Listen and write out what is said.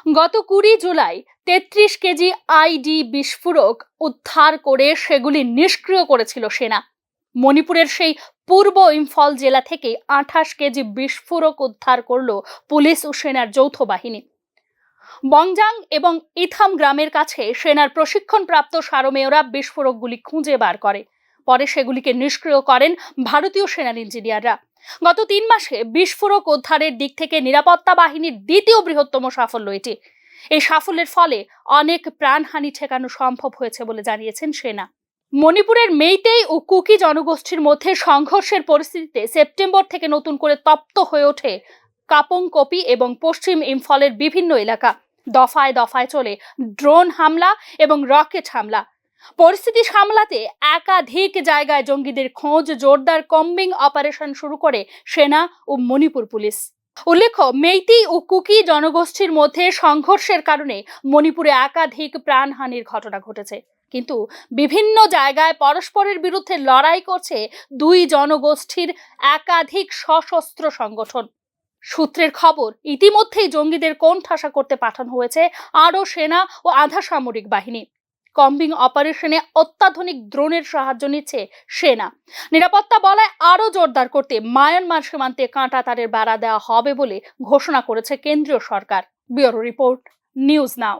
গত 20 July 33 KG ID বিস্ফোরক উদ্ধার করে সেগুলি নিষ্ক্রিয় করেছিল সেনা। মণিপুরের সেই পূর্ব ইম্ফল জেলা থেকে 28 কেজি বিস্ফোরক উদ্ধার করল পুলিশ ও সেনার যৌথ বাহিনী। বংজাং এবং ইথাম গ্রামের কাছে সেনার প্রশিক্ষণপ্রাপ্ত সারমেয়রা বিস্ফোরকগুলি খুঁজে বার করে। পরে সেগুলিকে নিষ্ক্রিয় করেন ভারতীয় সেনার ইঞ্জিনিয়াররা। গত 3 মাসে বিস্ফোরক উদ্ধারের দিক থেকে নিরাপত্তা বাহিনীর দ্বিতীয় বৃহত্তম সাফল্য এটি। এই সাফল্যের ফলে অনেক প্রাণহানি ঠেকানো সম্ভব হয়েছে বলে জানিয়েছেন সেনা। মণিপুরের মেইতেই ও কুকি জনগোষ্ঠীর মধ্যে সংঘর্ষের পরিস্থিতিতে সেপ্টেম্বর থেকে নতুন করে তপ্ত হয়ে ওঠে কাপংকপি এবং পশ্চিম ইম্ফলের বিভিন্ন এলাকা। দফায় দফায় চলে ড্রোন হামলা এবং রকেট হামলা। পরিস্থিতি সামলাতে একাধিক জায়গায় জঙ্গিদের খোঁজ জোরদার কম্বিং অপারেশন শুরু করে সেনা ও মণিপুর পুলিশ। উল্লেখ্য, মেইতি ও কুকি জনগোষ্ঠীর মধ্যে সংঘর্ষের কারণে মণিপুরে একাধিক প্রাণহানির ঘটনা ঘটেছে। কিন্তু বিভিন্ন জায়গায় পরস্পরের বিরুদ্ধে লড়াই করছে দুই জনগোষ্ঠীর একাধিক সশস্ত্র সংগঠন। সূত্রের খবর, ইতিমধ্যেই জঙ্গিদের কোণঠাসা করতে পাঠানো হয়েছে আরও সেনা ও আধা সামরিক বাহিনী। কম্বিং অপারেশনে অত্যাধুনিক ড্রোনের সাহায্য নিচ্ছে সেনা। নিরাপত্তা বলয় আরও জোরদার করতে মায়ানমার সীমান্তে কাঁটাতারের বেড়া দেওয়া হবে বলে ঘোষণা করেছে কেন্দ্রীয় সরকার। ব্যুরো রিপোর্ট, নিউজ নাও।